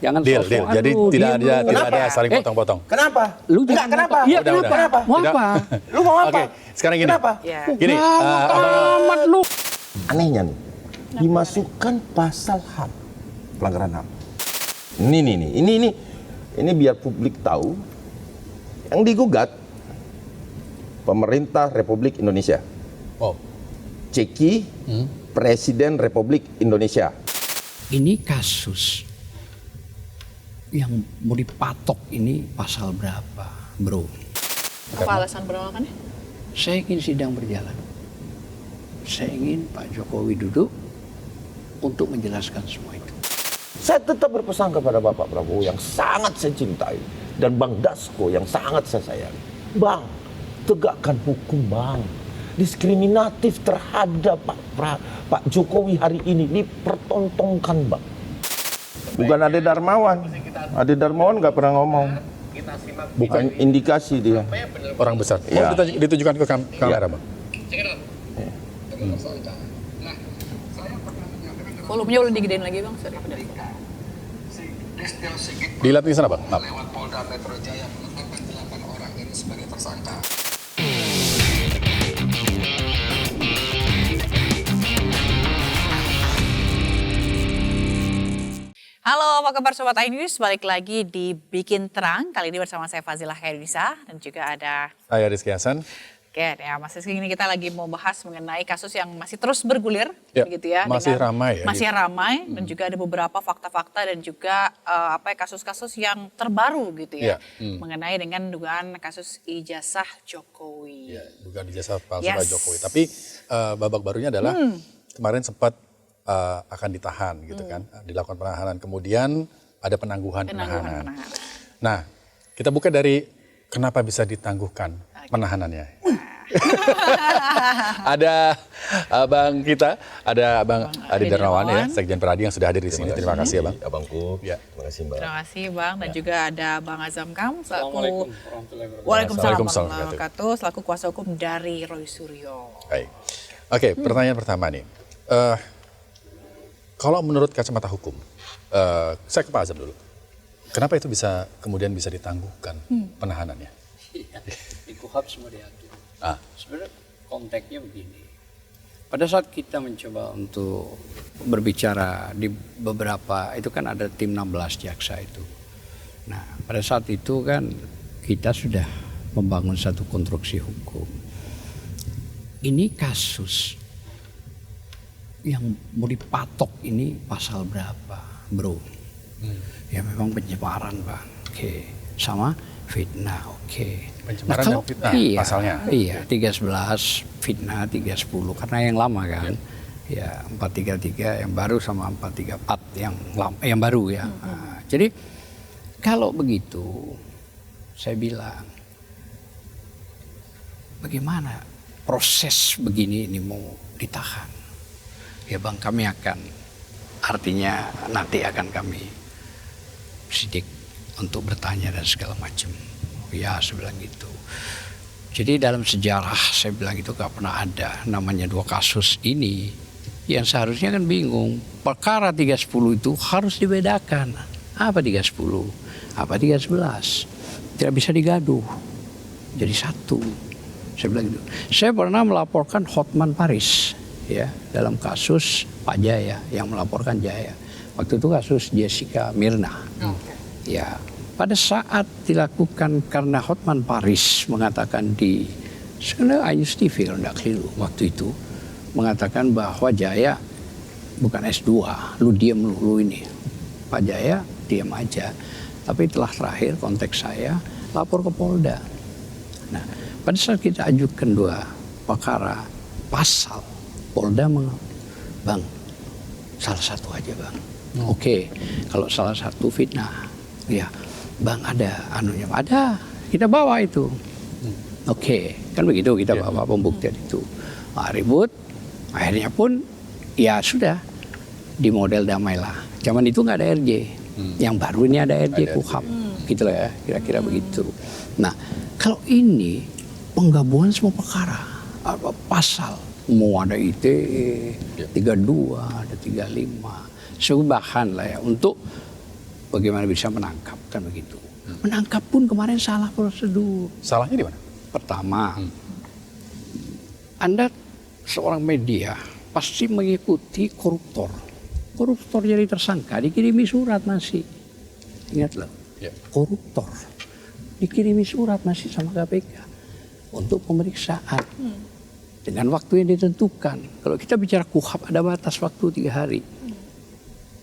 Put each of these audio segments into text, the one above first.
Jangan Deal. Jadi tidak ada saling potong-potong. Kenapa? Lu Enggak, kenapa? Iya, Udah. kenapa? Mau apa? Lu mau apa? Oke, sekarang gini. Kenapa? Gini, Amat lu. Anehnya nih, dimasukkan pasal HAM, pelanggaran HAM. Ini biar publik tahu, yang digugat pemerintah Republik Indonesia. oh, Ceki, Presiden Republik Indonesia. Ini kasus yang mau dipatok ini pasal berapa, bro? Apa alasan penolakannya? Saya ingin sidang berjalan. Saya ingin Pak Jokowi duduk untuk menjelaskan semua itu. Saya tetap berpesan kepada Bapak Prabowo yang sangat saya cintai dan Bang Dasko yang sangat saya sayangi. Bang, tegakkan hukum, Bang. Diskriminatif terhadap Pak Jokowi hari ini dipertontonkan, Bang. Bukan Ade Darmawan. Ade Darmawan nggak pernah ngomong. Bukan indikasi dia. orang besar. Ya. Ditujukan ke kamera, Bang. Volumenya boleh digedein lagi bang? Sorry. Dilihat di sana, Bang. Maaf. Lewat Polda Metro Jaya menetapkan 8 orang ini sebagai tersangka. Halo, apa kabar Sobat iNews? Balik lagi di Bikin Terang. Kali ini bersama saya Fazilah Khairunisa dan juga ada... Saya Rizky Hasan. Oke, ya Mas Rizky, ini kita lagi mau bahas mengenai kasus yang masih terus bergulir, Ya, begitu ya. masih ramai ya. Masih ramai dan juga ada beberapa fakta-fakta dan juga kasus-kasus yang terbaru gitu ya, mengenai dengan dugaan kasus ijazah Jokowi. Ya, dugaan ijazah palsu Yes. Pak Jokowi. Tapi babak barunya adalah kemarin sempat akan ditahan gitu kan, dilakukan penahanan. Kemudian ada penangguhan penahanan. Nah, kita buka dari kenapa bisa ditangguhkan penahanannya. Ada abang kita, ada Bang Ade Darmawan ya, Sekjen Peradi yang sudah hadir di sini. Terima kasih ya, Bang. Abangku. Ya. Terima kasih, Mbak. Terima kasih Bang dan juga ada Bang Azam Kam selaku Waalaikumsalam Waalaikumsalam warahmatullahi wabarakatuh selaku kuasa hukum dari Roy Suryo. Baik. Oke, pertanyaan pertama nih. Kalau menurut kacamata hukum, saya ke Pak Azam dulu. Kenapa itu kemudian bisa ditangguhkan penahanannya? Di KUHAP semua diatur. Sebenarnya konteksnya begini. Pada saat kita mencoba untuk berbicara di beberapa, itu kan ada tim 16 jaksa itu. Nah, pada saat itu kan kita sudah membangun satu konstruksi hukum. Ini kasus yang mau dipatok ini pasal berapa, bro? Ya memang pencemaran, Bang. Oke. Sama fitnah, oke. Pencemaran dan fitnah pasalnya? Iya, 311 fitnah, 310 karena yang lama kan. Ya, 433 yang baru sama 434 yang baru ya. Nah, jadi kalau begitu saya bilang bagaimana proses begini ini mau ditahan? Ya Bang, kami akan artinya nanti akan kami sidik untuk bertanya dan segala macam. Ya, saya bilang gitu. Jadi dalam sejarah saya bilang itu gak pernah ada namanya dua kasus ini yang seharusnya kan bingung. Perkara 310 itu harus dibedakan. Apa 310? Apa 311? Tidak bisa digaduh. Jadi satu. Saya bilang gitu. Saya pernah melaporkan Hotman Paris ya dalam kasus Pak Jaya yang melaporkan Jaya. Waktu itu kasus Jessica Mirna. Ya. Pada saat dilakukan karena Hotman Paris mengatakan di sebenarnya Ayus TV kalau tidak keliru waktu itu mengatakan bahwa Jaya bukan S2, lu diem lu ini. Pak Jaya diam aja. Tapi telah terakhir konteks saya lapor ke Polda. Nah, pada saat kita ajukan dua perkara pasal, Polda Bang, salah satu aja Bang. Oke, kalau salah satu fitnah, ya Bang ada anunya, ada, kita bawa itu. Oke, kan begitu kita bawa pembuktian itu. Nah, ribut, akhirnya pun ya sudah di model damailah. Zaman itu nggak ada RJ, yang baru ini ada RJ KUHAP, gitu lah ya, kira-kira begitu. Nah, kalau ini penggabungan semua perkara, pasal, mau ada ITE, 32, ada 35, sebahan lah ya untuk bagaimana bisa menangkap, kan begitu. Menangkap pun kemarin salah prosedur. Salahnya di mana? Pertama, Anda seorang media pasti mengikuti koruptor. Koruptor jadi tersangka, dikirimi surat masih. Ingat loh, Ya. koruptor dikirimi surat masih sama KPK untuk pemeriksaan dengan waktu yang ditentukan. Kalau kita bicara KUHAP ada batas waktu 3 hari.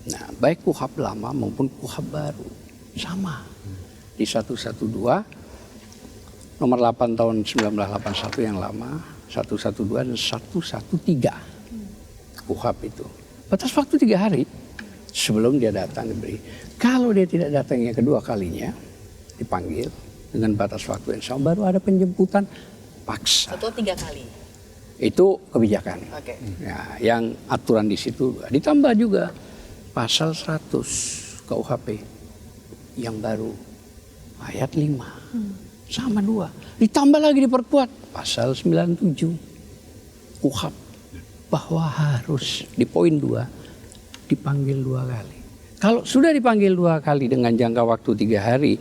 Nah, baik KUHAP lama maupun KUHAP baru sama. Di 112 nomor 8 tahun 1981 yang lama, 112 dan 113 KUHAP itu. Batas waktu 3 hari sebelum dia datang diberi. Kalau dia tidak datang yang kedua kalinya, dipanggil dengan batas waktu yang sama, baru ada penjemputan paksa. Satu 3 kali. Itu kebijakan. Oke. Ya, yang aturan di situ ditambah juga pasal 100 KUHP yang baru ayat 5 sama 2. Ditambah lagi diperkuat pasal 97 KUHP bahwa harus di poin 2 dipanggil 2 kali. Kalau sudah dipanggil 2 kali dengan jangka waktu 3 hari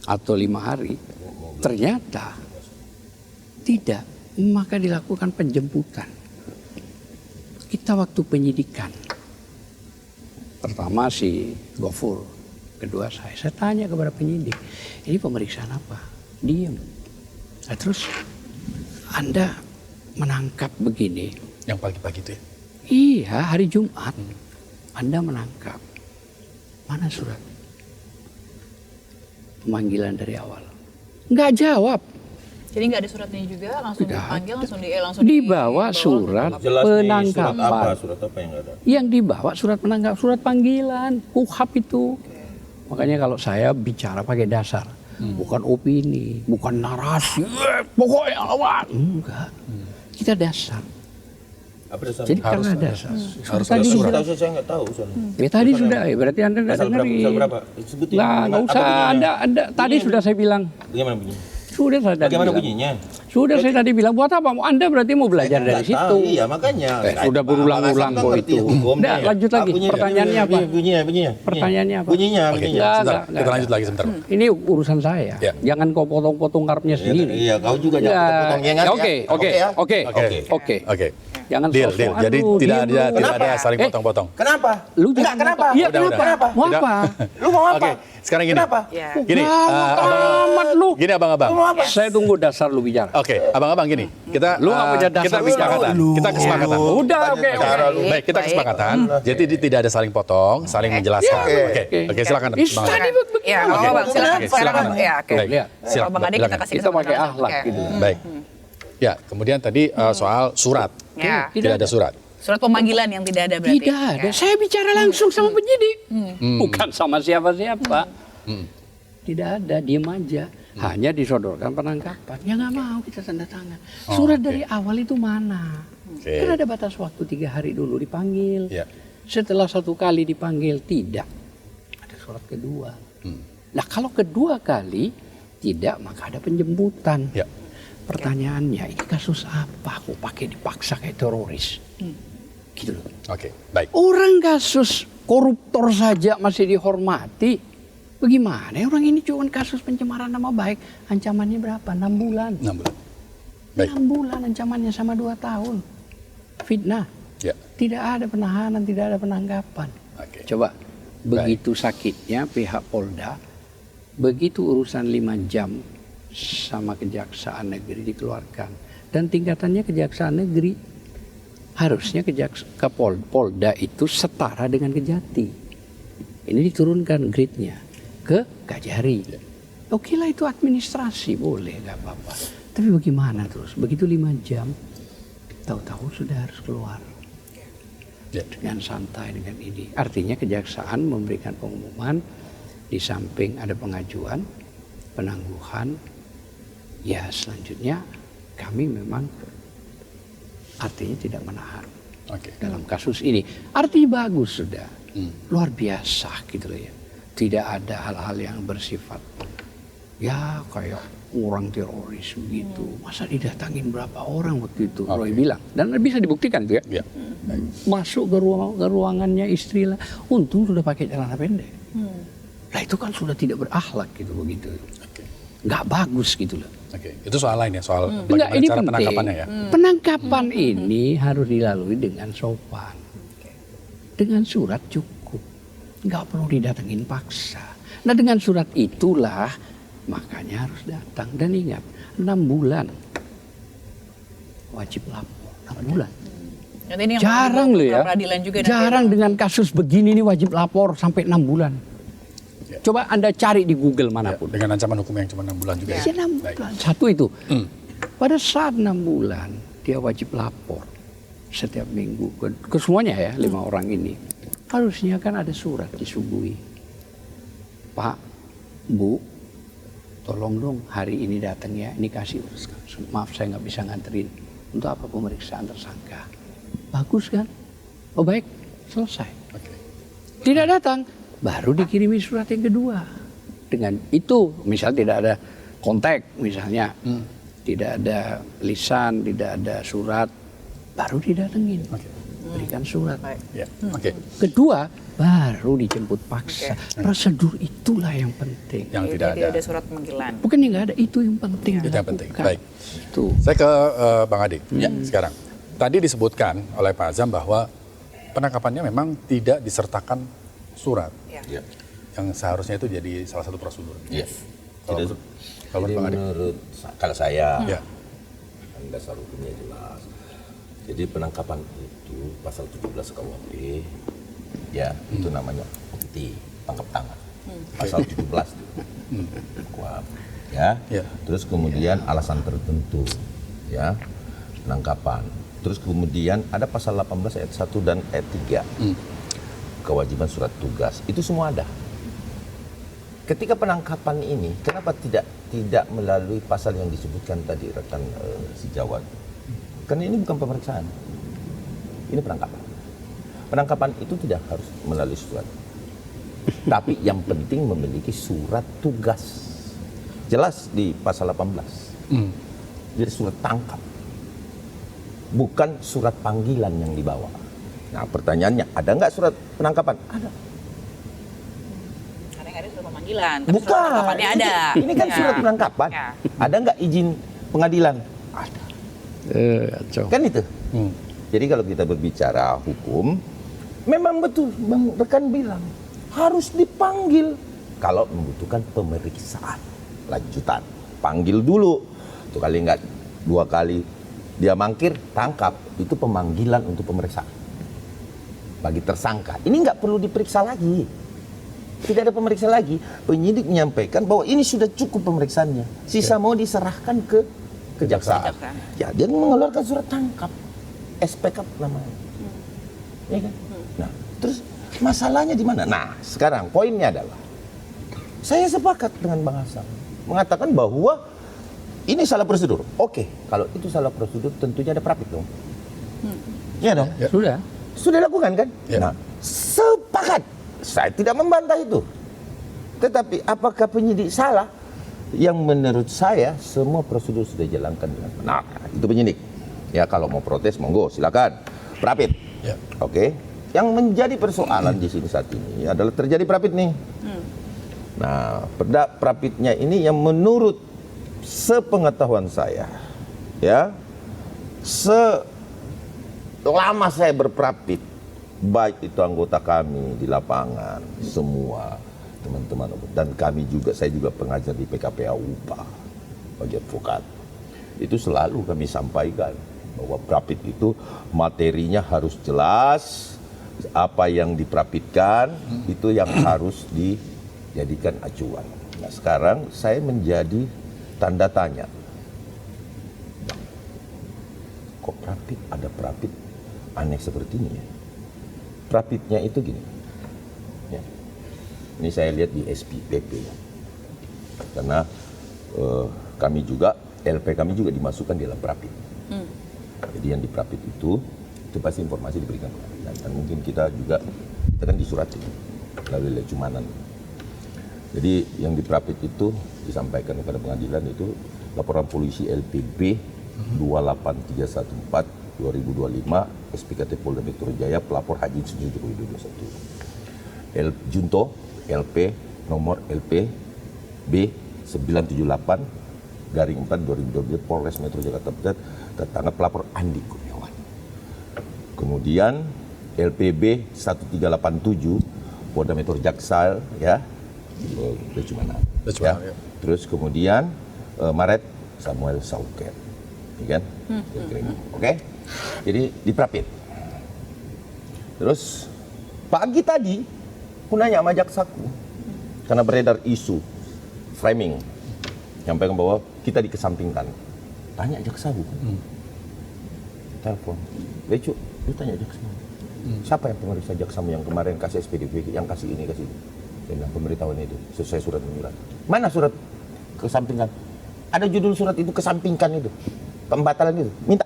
atau 5 hari, ternyata tidak, maka dilakukan penjemputan. Kita waktu penyidikan, pertama si Gofur, kedua saya tanya kepada penyidik, ini pemeriksaan apa? Diam. Nah, terus Anda menangkap begini. Yang pagi-pagi itu ya? Iya, hari Jumat Anda menangkap. Mana surat pemanggilan dari awal? Nggak jawab. Jadi nggak ada suratnya juga, langsung Tidak dipanggil, ada. langsung Dibawa surat Jelas nih, penangkapan. surat apa yang nggak ada? Yang dibawa surat penangkap, surat panggilan, KUHAP itu. Makanya kalau saya bicara pakai dasar, bukan opini, bukan narasi, pokoknya lawan. Enggak, kita dasar. Apa dasar? Jadi karena dasar. harus Tadi ada surat. Tahu saya nggak tahu soalnya. Ya tadi sudah, berarti Anda nggak Pasal berapa? dengerin. Pasal berapa? Sebutin. Nah, nggak Apa usah. bunyinya? Anda tadi sudah saya bilang. Bagaimana bunyinya? Sudah saya tadi Bagaimana bilang. bunyinya? Sudah saya tadi bilang, buat apa? Anda berarti mau belajar Saya dari nggak situ. tahu, iya makanya. Sudah berulang-ulang kok itu. Udah, lanjut lagi. Pertanyaannya apa? Bunyinya. Pertanyaannya apa? Bunyinya. Oke, Enggak, sebentar. enggak. Kita lanjut lagi sebentar. Ini urusan saya. Ya. Jangan kau potong-potong karpnya sendiri. Iya, kau juga Ya, jangan potong ya, ingat ya. Oke. Oke. Oke. Oke. Jangan Deal. sok-sokan Jadi lu, tidak diem ada lu. tidak ada saling Eh, potong-potong. Kenapa? Lu Enggak, jangan kenapa? Iya, Udah, kenapa? Mau Udah. apa? Lu mau apa? Oke, sekarang gini. Kenapa? Ya. Gini, Amat lu. gini abang-abang. Saya tunggu dasar lu bicara. Oke, abang-abang gini. Kita Lu nggak punya dasar kita bicara. kesepakatan. Kita kesepakatan. Udah, oke. Cara lu. Baik, kita Baik. kesepakatan. Jadi tidak ada saling potong, saling menjelaskan. Oke, silakan. Ih, Bang. tadi begitu. Ya, Oke. Bang, silakan. Oke, silakan. Ya, oke. Baik, Lihat. silakan. Bang Ade kita Silakan. kasih Kita pakai kesempatan. akhlak Oke. gitu. Baik. Ya, kemudian tadi soal surat. Ya. Tidak ada surat. Surat pemanggilan yang tidak ada berarti. Tidak ada. Ya. Saya bicara langsung sama penyidik. Bukan sama siapa-siapa. Tidak ada, diem aja. Hanya disodorkan penangkapan. Ya nggak mau kita tanda tangan. Surat dari awal itu mana? Oke. Kan ada batas waktu 3 hari dulu dipanggil. Ya. Setelah 1 kali dipanggil tidak. Ada surat kedua. Nah kalau kedua kali tidak, maka ada penjemputan. Ya. Pertanyaannya, ini kasus apa? Kok pakai dipaksa kayak teroris? Gitu loh. Oke, baik. Orang kasus koruptor saja masih dihormati. Bagaimana? Orang ini cuma kasus pencemaran nama baik. Ancamannya berapa? 6 bulan. 6 bulan. Baik. 6 bulan ancamannya sama 2 tahun. Fitnah. Ya. Tidak ada penahanan, tidak ada penangkapan. Oke. Coba, begitu sakitnya pihak Polda, begitu urusan 5 jam sama Kejaksaan Negeri dikeluarkan. Dan tingkatannya Kejaksaan Negeri. Harusnya Polda itu setara dengan Kejati. Ini diturunkan grade-nya ke Kajari. Oke lah itu administrasi, boleh gak apa-apa. Tapi bagaimana terus? Begitu 5 jam, tahu-tahu sudah harus keluar. Ya. Dengan santai, dengan ini. Artinya kejaksaan memberikan pengumuman, di samping ada pengajuan, penangguhan, ya selanjutnya kami memang artinya tidak menahan Oke. dalam kasus ini. Artinya bagus sudah, luar biasa gitu loh ya. Tidak ada hal-hal yang bersifat ya kayak orang teroris begitu. Masa didatangin berapa orang waktu itu? Roy bilang, dan bisa dibuktikan itu ya. Ya. Masuk ke ruangannya istri lah. Untung sudah pakai celana pendek. itu kan sudah tidak berakhlak gitu begitu. Oke. Nggak bagus gitu loh. Oke, itu soal lain ya, soal Enggak, bagaimana ini cara penting. penangkapannya ya. Penangkapan ini harus dilalui dengan sopan. Dengan surat cukup. Nggak perlu didatengin paksa. Nah dengan surat itulah makanya harus datang. Dan ingat, 6 bulan wajib lapor. 6 bulan. Dan ini yang Jarang loh ya. peradilan juga nanti. Jarang dengan kasus begini nih wajib lapor sampai 6 bulan. Ya. Coba Anda cari di Google Ya, manapun. dengan ancaman hukum yang cuma 6 bulan juga Ya, 6 Baik. bulan. Satu itu. Pada saat 6 bulan dia wajib lapor setiap minggu ke semuanya ya 5 orang ini. Harusnya kan ada surat disuguhi. Pak, Bu, tolong dong hari ini datang ya. Ini kasih uruskan. Maaf saya nggak bisa nganterin. Untuk apa pemeriksaan tersangka? Bagus kan? Oh baik, selesai. Oke. Tidak datang, baru dikirimi surat yang kedua. Dengan itu, misal tidak ada kontak, misalnya, tidak ada lisan, tidak ada surat, baru didatengin. Oke. Berikan surat. Ya. Oke. Kedua, baru dijemput paksa. Prosedur itulah yang penting. Yang Jadi tidak ada. ada surat panggilan. Bukan yang nggak ada, itu yang penting. Itu yang penting. dilakukan. Baik. Itu. Saya ke Bang Ade. Ya, sekarang. Tadi disebutkan oleh Pak Azam bahwa penangkapannya memang tidak disertakan surat. Ya. Ya. Yang seharusnya itu jadi salah satu prosedur. Yes. Kalau Jadi, kalau jadi Bang Ade. menurut kalau saya, Ya. kan dasar hukumnya jelas. Jadi penangkapan itu pasal 17 KUHP, ya itu namanya bukti tangkap tangan. Pasal 17 itu KUHP, ya. Ya. Terus kemudian alasan tertentu, ya penangkapan. Terus kemudian ada pasal 18 ayat 1 dan ayat 3. Kewajiban surat tugas. Itu semua ada. Ketika penangkapan ini, kenapa tidak melalui pasal yang disebutkan tadi rekan si Jawad? Karena ini bukan pemeriksaan. Ini penangkapan. Penangkapan itu tidak harus melalui surat. Tapi yang penting memiliki surat tugas. Jelas di pasal 18. Jadi surat tangkap. Bukan surat panggilan yang dibawa. Nah pertanyaannya, ada nggak surat penangkapan? Ada. Karena yang ada surat pemanggilan. Tapi surat Bukan. penangkapannya ada. Ini kan Ya. surat penangkapan. Ya. Ada nggak izin pengadilan? Ada. Kan itu. Jadi kalau kita berbicara hukum, memang betul Bang rekan bilang harus dipanggil kalau membutuhkan pemeriksaan lanjutan. Panggil dulu. Tuh kali nggak 2 kali dia mangkir, tangkap. Itu pemanggilan untuk pemeriksaan bagi tersangka. Ini nggak perlu diperiksa lagi. Tidak ada pemeriksaan lagi. Penyidik menyampaikan bahwa ini sudah cukup pemeriksaannya. Sisa mau diserahkan ke kejaksaan. Ya, dia mengeluarkan surat tangkap. SPK namanya. Ya kan? Nah, terus masalahnya di mana? Nah, sekarang poinnya adalah saya sepakat dengan Bang Hasan mengatakan bahwa ini salah prosedur. Oke, kalau itu salah prosedur tentunya ada prapit dong. Iya dong? Ya. Sudah. Sudah dilakukan kan? Ya. Nah, sepakat. Saya tidak membantah itu. Tetapi apakah penyidik salah? Yang menurut saya semua prosedur sudah dijalankan dengan benar. Itu penyidik. Ya kalau mau protes monggo silakan. Prapit. Ya. Oke. Yang menjadi persoalan di sini saat ini adalah terjadi prapit nih. Nah, prapitnya ini yang menurut sepengetahuan saya, ya, selama saya berprapit, baik itu anggota kami di lapangan, semua teman-teman, dan saya juga pengajar di PKPA UPA bagi advokat, itu selalu kami sampaikan bahwa prapit itu materinya harus jelas, apa yang diprapitkan itu yang harus dijadikan acuan. Nah sekarang saya menjadi tanda tanya. Kok prapit, ada prapit aneh seperti ini ya? Prapitnya itu gini. Ya. Ini saya lihat di SPPP ya. Karena kami juga, LP kami juga dimasukkan di dalam prapit. Jadi yang di prapit itu pasti informasi diberikan ke pengadilan. Dan mungkin kita kan disuratin melalui lecumanan. Jadi yang di prapit itu disampaikan kepada pengadilan itu laporan polisi LPB 28314 2025 SPKT Polda Metro Jaya pelapor Haji Insinyur Joko Widodo 1. Junto LP nomor LP B 978/4/2022 Polres Metro Jakarta Pusat tertangkap pelapor Andi Kurniawan. Kemudian LPB 1387 Polda Metro Jaksal ya, Becumana. Ya. Terus kemudian Maret Samuel Sauker, ya kan? Oke, jadi diprapit. Terus pagi tadi aku nanya sama jaksaku karena beredar isu framing, nyampaikan bahwa kita dikesampingkan. Tanya jaksaku, telepon, Becu, lu tanya jaksamu. Siapa yang pemeriksa jaksamu yang kemarin kasih SPDP, yang kasih ini, kasih ini? Dia bilang, pemberitahuan itu, sesuai surat menyurat. Mana surat kesampingkan? Ada judul surat itu, kesampingkan itu. Pembatalan itu, minta.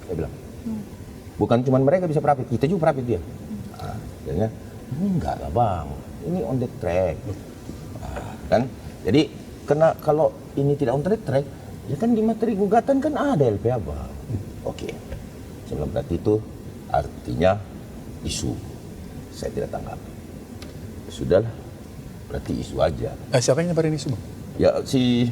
Saya bilang, bukan cuma mereka bisa perapit, kita juga perapit dia. Nah, akhirnya, ini enggak lah bang, ini on the track. Nah, kan? Jadi, kalau ini tidak on the track, ya kan di materi gugatan kan ada LPA bang. Oke, sebelum berarti itu artinya isu, saya tidak tangkap. Sudahlah, berarti isu aja. Siapa yang nyebarin isu bang? Ya si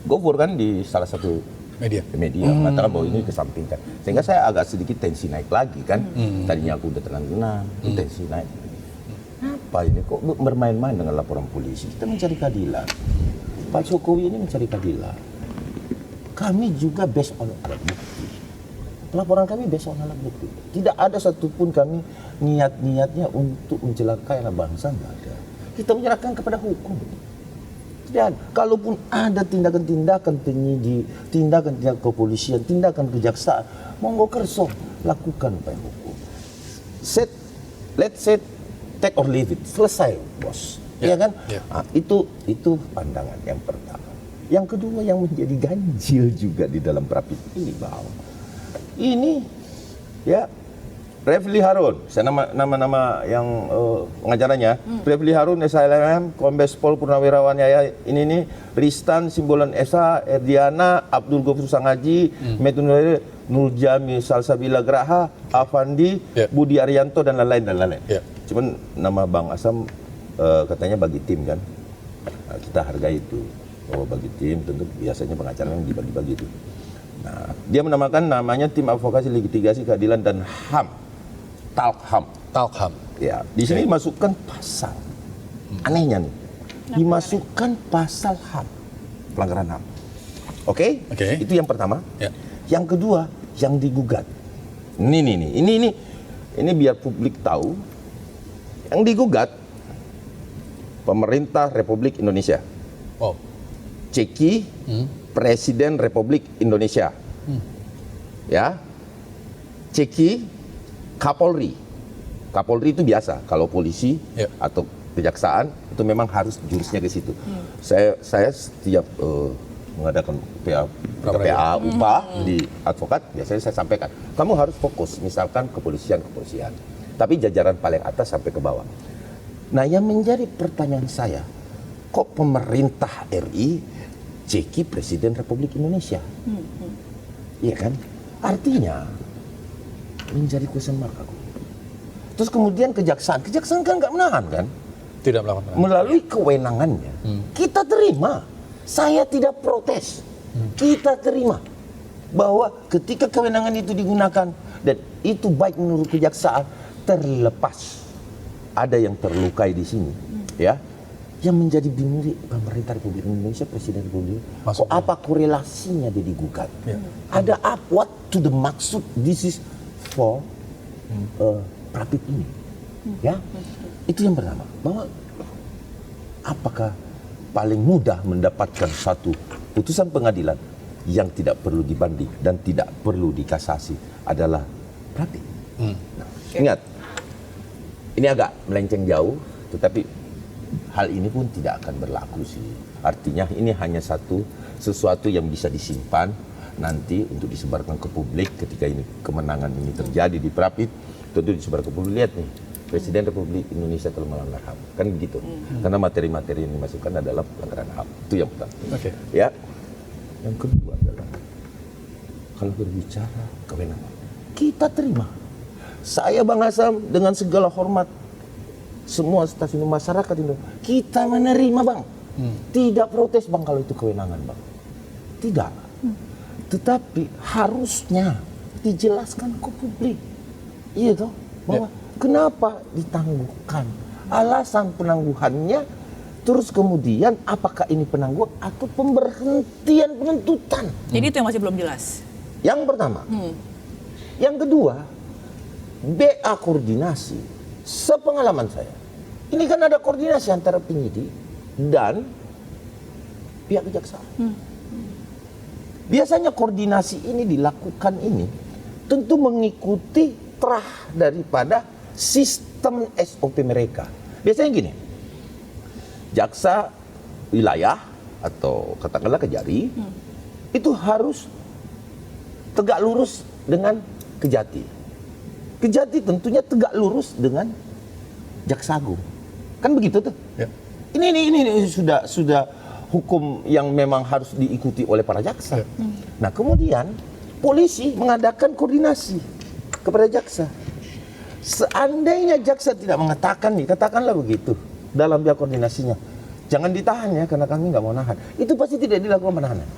Gofur kan di salah satu media mengatakan bahwa ini kesampingkan. Sehingga saya agak sedikit tensi naik lagi kan. Tadinya aku udah tenang-tenang, tensi naik. Apa ini kok bermain-main dengan laporan polisi? Kita mencari keadilan. Pak Jokowi ini mencari keadilan. Kami juga based on alat bukti. Laporan kami based on alat bukti. Tidak ada satupun kami niat-niatnya untuk mencelakai anak bangsa, nggak ada. Kita menyerahkan kepada hukum. Dan kalaupun ada tindakan-tindakan penyidik, tindakan-tindakan kepolisian, tindakan kejaksaan, monggo kerso, lakukan upaya hukum. Let's say, take or leave it, selesai bos, ya kan? Nah, itu pandangan yang pertama. Yang kedua yang menjadi ganjil juga di dalam perapit ini bahwa ini ya Refli Harun, saya nama yang pengacaranya, Refli Harun, SHLM, Kombes Pol Purnawirawan Yaya, ini Ristan, Simbolan Esa, Erdiana, Abdul Ghafur Sangaji, Metun Nurjami Salsabila Graha, Afandi, Budi Arianto, dan lain-lain. Cuman nama Bang Asam katanya bagi tim kan, nah, kita hargai itu. Oh, bagi tim, tentu biasanya pengacara yang dibagi-bagi itu. Nah, dia menamakan namanya Tim Advokasi Litigasi Keadilan dan HAM. Talkham. Ya, di sini dimasukkan pasal. Anehnya nih. Dimasukkan pasal HAM. Pelanggaran HAM. Oke? Itu yang pertama. Yang kedua, yang digugat. Ini biar publik tahu. Yang digugat pemerintah Republik Indonesia. Ceki, Presiden Republik Indonesia. Ya. Ceki, Kapolri. Kapolri itu biasa kalau polisi atau kejaksaan itu memang harus jurusnya ke situ. Saya setiap mengadakan PA upah di advokat, biasanya saya sampaikan, kamu harus fokus misalkan kepolisian. Tapi jajaran paling atas sampai ke bawah. Nah, yang menjadi pertanyaan saya, kok pemerintah RI ceki Presiden Republik Indonesia? Iya kan? Artinya menjadi question mark aku. Terus kemudian kejaksaan kan nggak menahan kan? Tidak melakukan penahanan. Melalui kewenangannya, kita terima. Saya tidak protes. Kita terima bahwa ketika kewenangan itu digunakan dan itu baik menurut kejaksaan, terlepas ada yang terlukai di sini, ya, yang menjadi bingung pemerintah Republik Indonesia, Presiden Republik Indonesia. Kok apa korelasinya dia digugat? Ada apa? What to the maksud? This is for perapit ini, ya. Itu yang pertama. Bahwa apakah paling mudah mendapatkan satu putusan pengadilan yang tidak perlu dibanding dan tidak perlu dikasasi adalah perapit. Nah, ingat, ini agak melenceng jauh, tetapi hal ini pun tidak akan berlaku sih. Artinya ini hanya sesuatu yang bisa disimpan nanti untuk disebarkan ke publik ketika ini kemenangan ini terjadi di perapit, tentu disebar ke publik. Lihat nih, Presiden Republik Indonesia telah melanggar HAM, kan begitu. Karena materi-materi yang dimasukkan adalah pelanggaran HAM. Itu yang pertama. Ya. Yang kedua adalah kalau berbicara kewenangan, kita terima. Saya Bang Asam dengan segala hormat semua stasiun masyarakat Indonesia, kita menerima bang. Tidak protes bang kalau itu kewenangan bang. Tidak. Tetapi harusnya dijelaskan ke publik. Iya toh, bahwa kenapa ditangguhkan. Alasan penangguhannya, terus kemudian apakah ini penangguhan atau pemberhentian penuntutan. Jadi itu yang masih belum jelas. Yang pertama. Yang kedua, BA koordinasi. Sepengalaman saya, ini kan ada koordinasi antara penyidik dan pihak kejaksaan. Biasanya koordinasi ini dilakukan ini tentu mengikuti terah daripada sistem SOP mereka. Biasanya gini, jaksa wilayah atau katakanlah Kejari itu harus tegak lurus dengan Kejati. Kejati tentunya tegak lurus dengan Jaksa Agung. Kan begitu tuh. Ya. Ini sudah hukum yang memang harus diikuti oleh para jaksa. Nah, kemudian polisi mengadakan koordinasi kepada jaksa. Seandainya jaksa tidak mengatakan nih, katakanlah begitu dalam pihak koordinasinya, jangan ditahan ya karena kami nggak mau nahan. Itu pasti tidak dilakukan penahanan.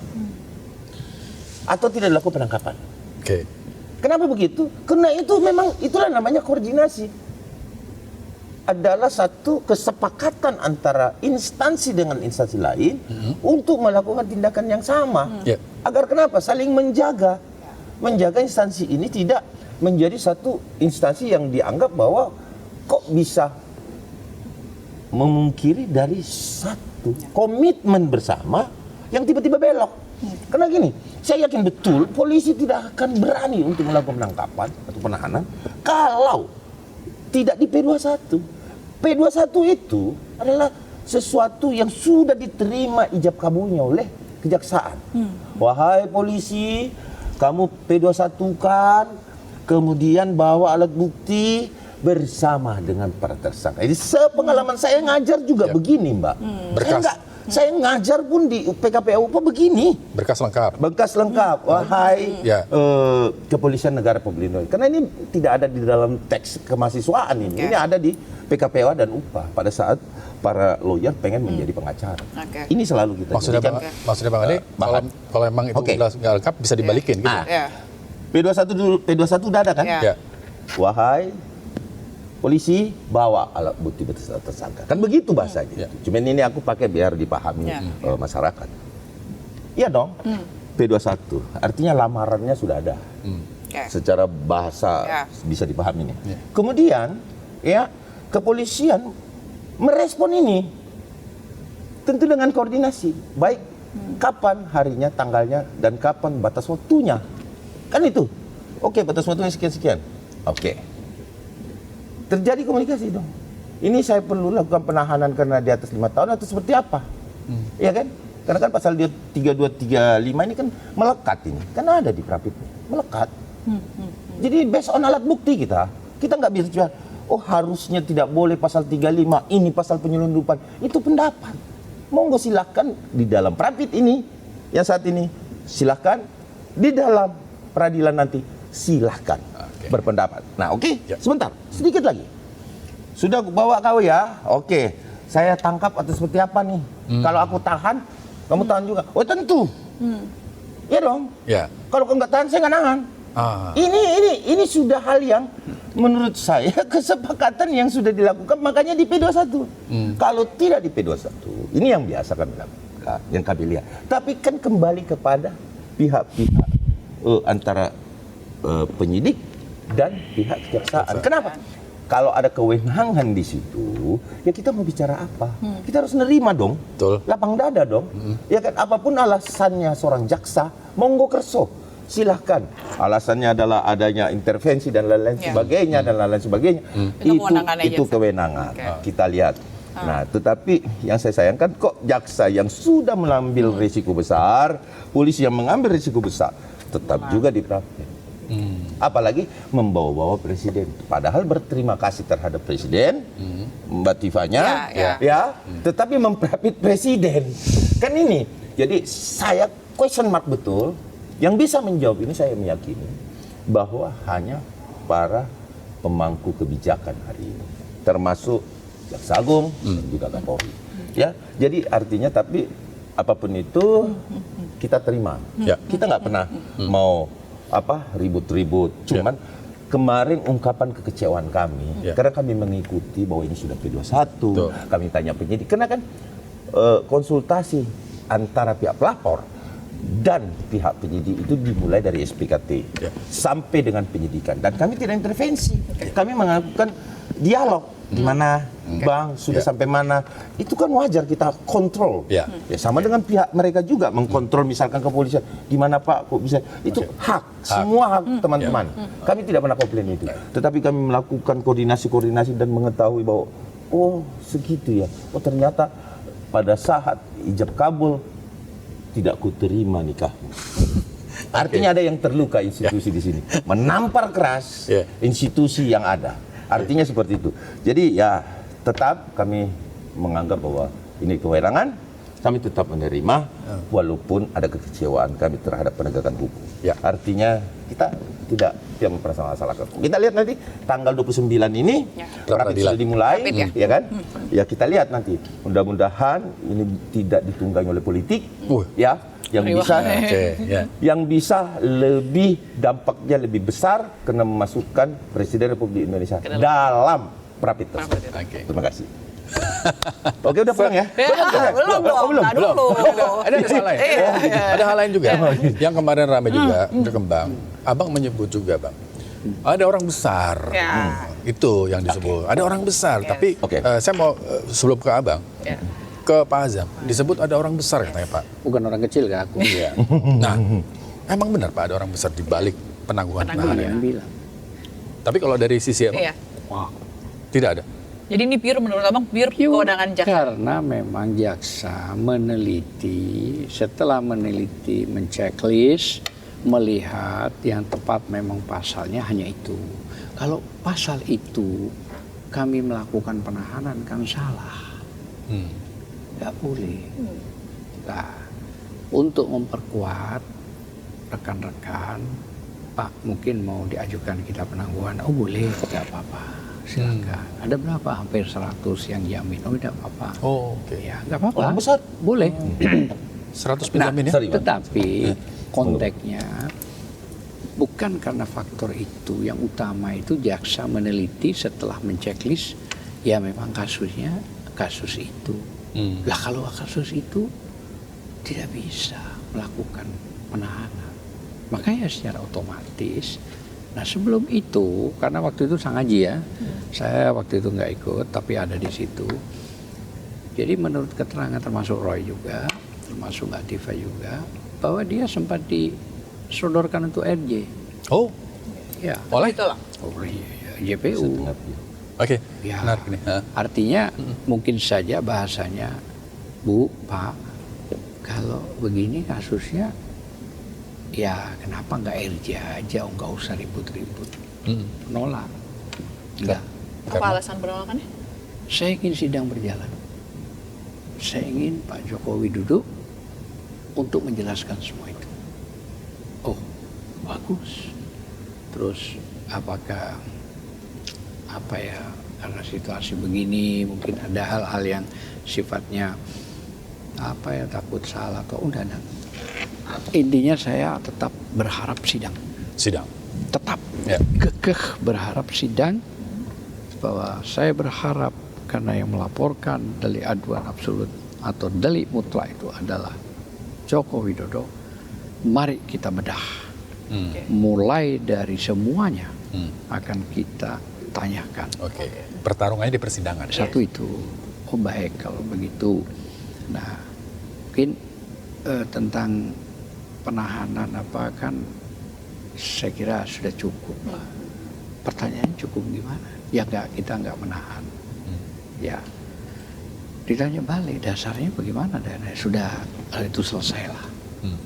Atau tidak dilakukan penangkapan. Oke. Kenapa begitu? Karena itu memang itulah namanya koordinasi. Adalah satu kesepakatan antara instansi dengan instansi lain untuk melakukan tindakan yang sama. Agar kenapa? Saling menjaga. Menjaga instansi ini tidak menjadi satu instansi yang dianggap bahwa kok bisa memungkiri dari satu komitmen bersama yang tiba-tiba belok. Karena gini, saya yakin betul polisi tidak akan berani untuk melakukan penangkapan atau penahanan kalau tidak di P21. P21 itu adalah sesuatu yang sudah diterima ijab kabulnya oleh kejaksaan. Wahai polisi, kamu P21 kan, kemudian bawa alat bukti bersama dengan para tersangka. Jadi sepengalaman saya ngajar juga begini, Mbak. Saya ngajar pun di PKPU begini. Berkas lengkap. Berkas lengkap. Wahai Kepolisian Negara Republik Indonesia. Karena ini tidak ada di dalam teks kemahasiswaan ini. Ini ada di PKPU dan UPA pada saat para lawyer pengen menjadi pengacara. Ini selalu kita. Maksudnya Bang Ade, kalau emang itu jelas nggak lengkap bisa dibalikin gitu. P21 dulu, P21 udah ada kan? Wahai polisi, bawa alat bukti tersangka. Kan begitu bahasanya. Cuman ini aku pakai biar dipahami masyarakat. Iya dong. P21. Artinya lamarannya sudah ada. Secara bahasa bisa dipahami nih. Kemudian ya kepolisian merespon ini tentu dengan koordinasi. Baik kapan harinya, tanggalnya, dan kapan batas waktunya. Kan itu. Oke, batas waktunya sekian-sekian. Oke. Terjadi komunikasi dong. Ini saya perlu lakukan penahanan karena di atas 5 tahun atau seperti apa? Iya kan? Karena kan pasal 3235 ini kan melekat ini. Kan ada di Prapit. Melekat. Jadi based on alat bukti kita nggak bisa cuma, oh harusnya tidak boleh pasal 35, ini pasal penyelundupan. Itu pendapat. Monggo silahkan di dalam Prapit ini, yang saat ini, silahkan. Di dalam peradilan nanti, silahkan. Berpendapat. Nah, sebentar, sedikit lagi. Sudah bawa kau ya, saya tangkap atau seperti apa nih? Kalau aku tahan, kamu tahan juga. Oh tentu, ya dong. Kalau kau nggak tahan, saya nggak nahan. Ini sudah hal yang menurut saya kesepakatan yang sudah dilakukan, makanya di P21. Kalau tidak di P21, ini yang biasa kami lakukan, yang kami lihat. Tapi kan kembali kepada pihak-pihak antara penyidik dan pihak kejaksaan. Kenapa? Kalau ada kewenangan di situ, ya kita mau bicara apa? Kita harus nerima dong. Lapang dada dong. Ya kan, apapun alasannya seorang jaksa, monggo kerso. Silahkan. Alasannya adalah adanya intervensi dan lain-lain sebagainya dan lain-lain sebagainya. Itu kewenangan. Kita lihat. Nah, tetapi yang saya sayangkan kok jaksa yang sudah mengambil risiko besar, polisi yang mengambil risiko besar, tetap juga diprapit. Apalagi membawa-bawa presiden. Padahal berterima kasih terhadap presiden, Mbak Tifanya, tetapi memprapit presiden. Kan ini. Jadi saya question mark betul. Yang bisa menjawab ini saya meyakini bahwa hanya para pemangku kebijakan hari ini, termasuk Jaksa Agung, dan juga Kapolri. Ya, jadi artinya tapi apapun itu kita terima. Ya. Kita nggak pernah mau ribut-ribut. Cuman kemarin ungkapan kekecewaan kami, karena kami mengikuti bahwa ini sudah P21, kami tanya penyidik, karena kan konsultasi antara pihak pelapor dan pihak penyidik itu dimulai dari SPKT sampai dengan penyidikan, dan kami tidak intervensi, kami melakukan dialog. Di mana Bang sudah sampai mana, itu kan wajar kita kontrol. Ya, sama dengan pihak mereka juga mengkontrol, misalkan kepolisian, di mana Pak kok bisa, itu hak, semua hak teman-teman. Kami tidak pernah komplain itu, tetapi kami melakukan koordinasi dan mengetahui bahwa oh segitu ya, oh ternyata pada saat ijab kabul tidak kuterima nikahmu. Artinya ada yang terluka institusi di sini, menampar keras institusi yang ada. Artinya seperti itu. Jadi ya tetap kami menganggap bahwa ini kewenangan, kami tetap menerima walaupun ada kekecewaan kami terhadap penegakan hukum. Artinya kita tidak mempermasalahkan. Kita lihat nanti tanggal 29 ini rapid sudah dimulai, ya kan? Ya kita lihat nanti. Mudah-mudahan ini tidak ditunggangi oleh politik, ya. Yang bisa lebih dampaknya lebih besar karena memasukkan Presiden Republik Indonesia dalam rapid test. Terima kasih. Oke, udah pulang ya? Belum. Ada hal lain. Ada hal lain juga. Yang kemarin ramai juga berkembang. Abang menyebut juga, Bang. Ada orang besar. Itu yang disebut. Ada orang besar. Tapi saya mau sebelum ke Abang. Ke Pak Azam, disebut ada orang besar katanya Pak. Bukan orang kecil kan aku. Nah, emang benar Pak ada orang besar di balik penangguhan penahanan. Bilang. Tapi kalau dari sisi apa? Tidak ada. Jadi ini pure menurut Abang pure kewenangan jaksa. Karena memang jaksa meneliti, setelah meneliti, menceklis, melihat yang tepat memang pasalnya hanya itu. Kalau pasal itu kami melakukan penahanan kan salah. Nggak boleh. Nah, untuk memperkuat rekan-rekan, Pak mungkin mau diajukan kita penangguhan, oh boleh, tidak apa-apa, silakan. Ada berapa? Hampir 100 yang jamin, oh tidak apa-apa. Oh, oke. Ya, nggak apa-apa. Orang besar. Boleh. 100 penjamin ya? Tetapi konteksnya bukan karena faktor itu, yang utama itu jaksa meneliti setelah menceklis, ya memang kasusnya kasus itu. Lah kalau kasus itu tidak bisa melakukan penahanan, makanya secara otomatis. Nah sebelum itu, karena waktu itu sang Haji ya, saya waktu itu nggak ikut, tapi ada di situ. Jadi menurut keterangan termasuk Roy juga, termasuk Mbak Tifa juga, bahwa dia sempat disodorkan untuk RJ. Oh, ya. Oleh JPU. Oke, Ya, menarik nih. artinya mungkin saja bahasanya, Bu, Pak, kalau begini kasusnya, ya kenapa nggak RJ aja, nggak usah ribut-ribut. Nolak. Enggak. Apa alasan penolakannya? Saya ingin sidang berjalan. Saya ingin Pak Jokowi duduk untuk menjelaskan semua itu. Oh, bagus. Terus apakah karena situasi begini mungkin ada hal-hal yang sifatnya takut salah atau enggak. Intinya saya tetap berharap sidang. Tetap kekeh berharap sidang, bahwa saya berharap karena yang melaporkan delik aduan absolut atau delik mutlak itu adalah Joko Widodo. Mari kita bedah. Mulai dari semuanya akan kita tanyakan. Pertarungannya di persidangan. Satu itu, oh baik kalau begitu. Nah, mungkin tentang penahanan kan saya kira sudah cukup lah. Pertanyaan cukup gimana? Ya kita nggak menahan. Ya, ditanya balik dasarnya bagaimana, dan sudah itu selesai lah.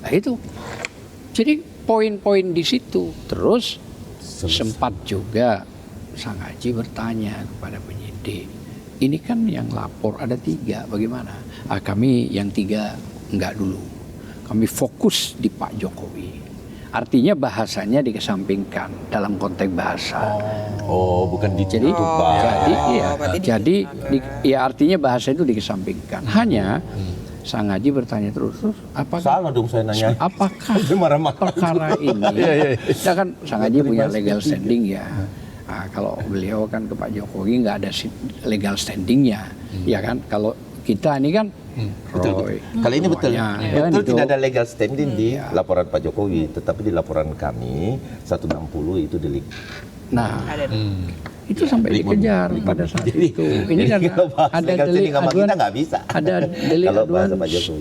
Nah itu. Jadi poin-poin di situ. Terus sempat juga sang Haji bertanya kepada penyidik, ini kan yang lapor ada 3, bagaimana? Kami yang 3 enggak dulu, kami fokus di Pak Jokowi. Artinya bahasanya dikesampingkan dalam konteks bahasa. Oh, bukan di Jadi, situ, Bang. ya artinya bahasa itu dikesampingkan. Hanya Sang Haji bertanya terus apakah Salah dong saya nanya. apakah Dia marah-marah. perkara ini? Ya kan Sang Haji punya legal standing ya. Nah, kalau beliau kan ke Pak Jokowi nggak ada legal standingnya, ya kan? Kalau kita ini kan Roy. Kali ini betul. semuanya, ya kan Betul itu. tidak ada legal standing di laporan Pak Jokowi, tetapi di laporan kami 160 itu delik. Nah, Ada. itu sampai dikejar pada saat Jadi, itu. Ini kan kalau bahas ada legal delik standing sama aduan, kita nggak bisa. ada delik Kalau aduan, bahasa Pak Jokowi.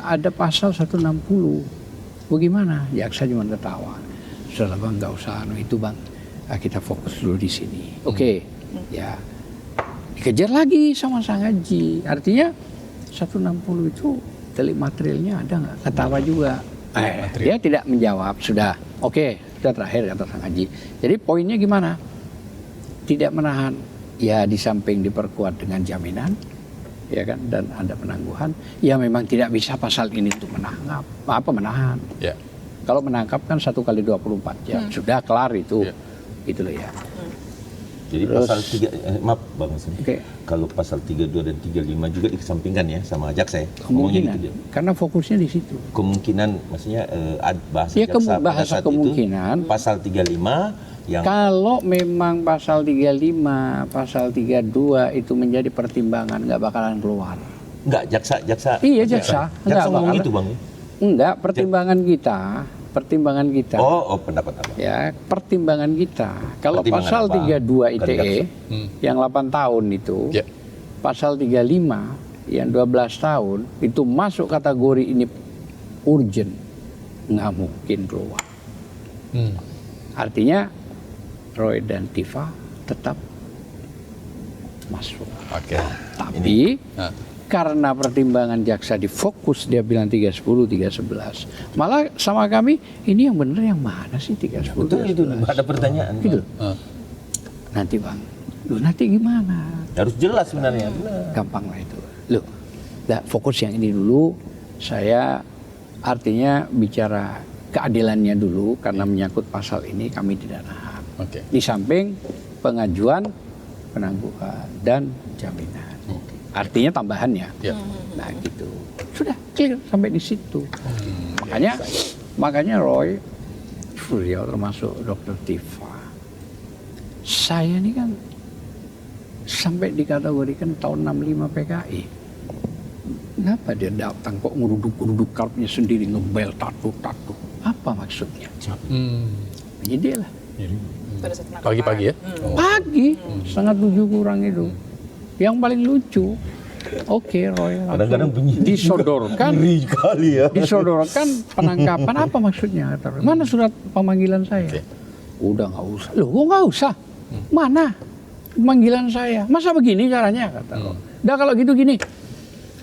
ada pasal 160. Bagaimana? Jaksa cuma ketawa. Sudahlah Bang, nggak usah itu Bang. Kita fokus dulu di sini. Oke, ya dikejar lagi sama Sang Haji. Artinya 160 itu delik materialnya ada nggak? Ketawa juga. Dia tidak menjawab. Sudah, oke, sudah terakhir kata Sang Haji. Jadi poinnya gimana? Tidak menahan. Ya di samping diperkuat dengan jaminan, ya kan, dan ada penangguhan. Ya memang tidak bisa pasal ini untuk menahan. Ya. Kalau menangkap kan 1 kali 24 jam. Sudah kelar itu. Ya. Gitu loh ya. Jadi Terus- pasal 3, maaf Bang Hasan. Oke. Kalau pasal 32 dan 35 juga dikesampingkan ya sama jaksa ya? Ngomongnya Kemungkinan. gitu dia. Karena fokusnya di situ. Kemungkinan maksudnya bahasa Ya, jaksa pada bahasa saat kemungkinan. itu pasal 35 yang Kalau memang pasal 35, pasal 32 itu menjadi pertimbangan, nggak bakalan keluar. enggak jaksa Iya, jaksa. Nggak Jaksa ngomong bakalan. itu Bang. Enggak, pertimbangan kita. Oh pendapat apa? Ya, pertimbangan kita. Kalau Pertimbangan pasal apa? 32 Bukan ITE yang 8 tahun itu, Ya. pasal 35 yang 12 tahun itu masuk kategori ini urgent, nggak mungkin keluar. Artinya Roy dan Tifa tetap masuk. Oke. Tapi Nah. karena pertimbangan jaksa difokus, dia bilang 310, 311. Malah sama kami, ini yang benar yang mana sih 310, Betul itu 311? ada pertanyaan. Gitu. Ah. Nanti Bang, lu nanti gimana? Harus jelas sebenarnya. Gampang lah itu. Loh, fokus yang ini dulu. Saya artinya bicara keadilannya dulu karena menyangkut pasal ini kami tidak nahan. Oke. Di samping pengajuan, penangguhan dan jaminan. Artinya tambahannya. Ya. Nah gitu. Sudah clear sampai di situ. Makanya Roy, beliau termasuk Dr. Tifa. Saya ini kan sampai dikategorikan tahun 65 PKI. Kenapa dia datang kok ngeruduk-ngeruduk karpnya sendiri, ngebel tatu-tatu? Apa maksudnya? Ini dia lah. Pada saat penangkapan. Pagi-pagi ya. Pagi, setengah 7 kurang itu. Yang paling lucu, oke Roy, Kadang-kadang bunyi. disodorkan, Ngeri kali ya. disodorkan penangkapan. Apa maksudnya? Kata Roy. Mana surat pemanggilan saya? Oke. Udah nggak usah. Loh, kok nggak usah? Mana pemanggilan saya? Masa begini caranya? Kata Roy. Udah kalau gitu gini,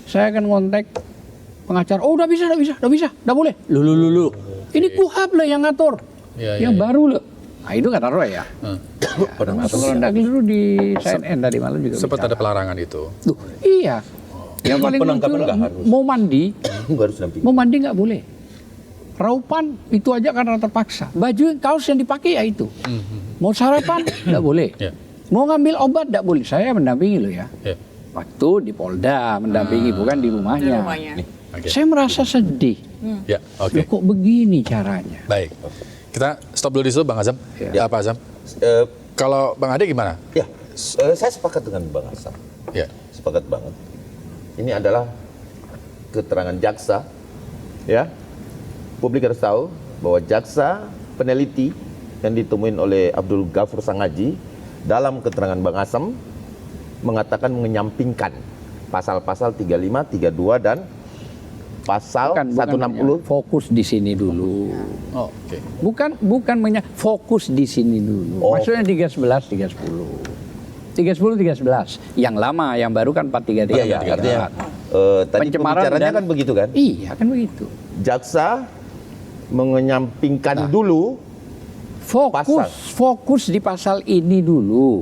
saya akan ngontek pengacara. Oh, udah bisa, udah boleh. Lu. Ini KUHAP loh yang ngatur, Ya, yang ya, ya. baru loh. Nah itu kata Roy ya. Termasuk kalau nggak keliru di CNN tadi malam juga. Sempat bicara. ada pelarangan itu. Tuh, iya. Yang paling Penangkapan lucu, nggak harus. mau mandi nggak boleh. Raupan itu aja karena terpaksa. Baju kaos yang dipakai ya itu. Mau sarapan nggak boleh. Ya. Mau ngambil obat nggak boleh. Saya mendampingi loh ya. Ya. Waktu di Polda mendampingi, bukan di Di rumahnya. rumahnya. Oke. Saya merasa sedih. Ya, oke. Loh, kok begini caranya? Baik. Kita stop dulu di situ Bang Azam. Ya. Apa Azam? Kalau Bang Ade gimana? Ya, saya sepakat dengan Bang Hasan. Ya. Sepakat banget. Ini adalah keterangan jaksa, ya. Publik harus tahu bahwa jaksa peneliti yang ditemuin oleh Abdul Ghafur Sang Haji dalam keterangan Bang Asam mengatakan menyampingkan pasal-pasal 35, 32 dan pasal 160. Fokus di sini dulu. Oh, oke. Bukan fokus di sini dulu. Oh. Maksudnya 311, 310. 310, 311. Yang lama, yang baru kan 433. Iya, artinya tadi Pencemaran pembicaranya dan- kan begitu kan? Iya, kan begitu. Jaksa menyampingkan dulu Fokus di pasal ini dulu.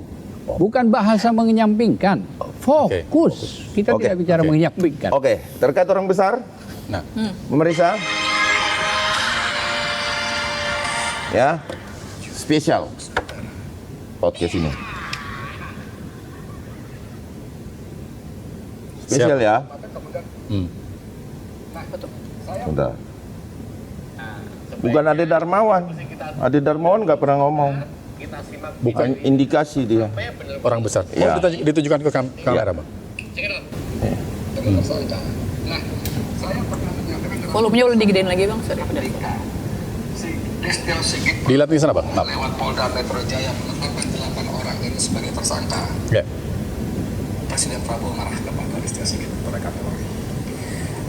Bukan bahasa menyampingkan. Fokus. Kita Oke, tidak bicara oke. menyampingkan. Oke, terkait orang besar, Nah, pemeriksa. Ya, spesial podcast ini. Spesial ya. Bentar. Bukan Ade Darmawan. Ade Darmawan nggak pernah ngomong. Bukan indikasi dia. Orang besar. Ya. Oh, ditujukan ke kamera, Bang. Volumenya boleh digedein lagi Bang, sorry. Listio Sigit Dilihat di sana, Bang. Maaf. lewat Polda Metro Jaya menetapkan 8 orang ini sebagai tersangka. Ya. Presiden Prabowo marah kepada Listio Sigit pada kami.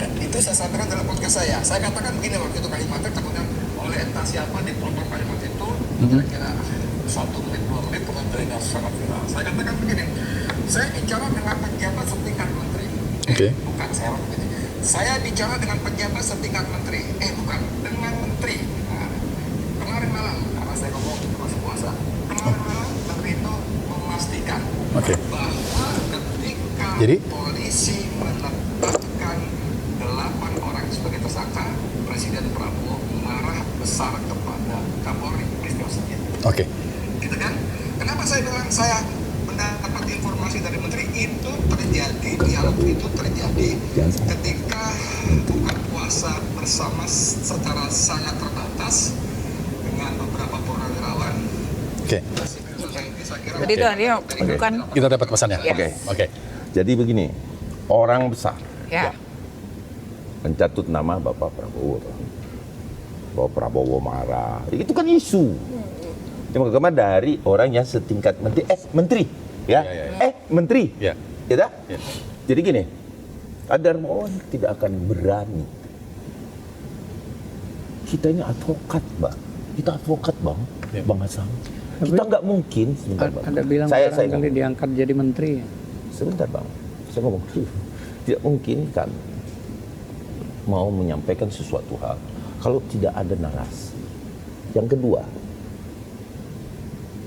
Dan itu saya sampaikan dalam podcast saya. Saya katakan begini waktu itu kalimatnya, kemudian oleh entah siapa di potong kalimat itu kira-kira 1 menit 2 menit kemudian beredar sangat viral. Saya katakan begini, saya bicara dengan pejabat setingkat menteri. Oke. Bukan saya begini. Saya bicara dengan pejabat setingkat menteri. Bukan dengan menteri. Nah, kemarin malam karena saya ngomong masih puasa. Kemarin malam menteri itu memastikan Oke. bahwa ketika Jadi? polisi menetapkan 8 orang sebagai tersangka, Presiden Prabowo marah besar kepada Kapolri Listio Sigit. Oke. Gitu kan? Kenapa saya bilang saya mendapat informasi dari menteri itu terjadi, dialog itu terjadi ketika buka puasa bersama secara sangat terbatas dengan beberapa purnawirawan. Oke. Jadi itu artinya bukan Kita dapat pesannya. Yes. Oke. Oke. Jadi begini, orang besar ya. mencatut nama Bapak Prabowo. Bahwa Prabowo marah. Itu kan isu. Cuma dari orang yang setingkat menteri. Menteri. Ya. Menteri. Ya. Ya dah? Ya. Jadi gini, Darmawan tidak akan berani. Kita ini advokat, Bang. Kita advokat, Bang. Ya. Bang Hasan. Kita nggak mungkin. Sebentar, Bang. Ada bilang saya barangkali diangkat jadi menteri. Sebentar, Bang. Saya ngomong dulu. Tidak mungkin kan mau menyampaikan sesuatu hal kalau tidak ada narasi. Yang kedua,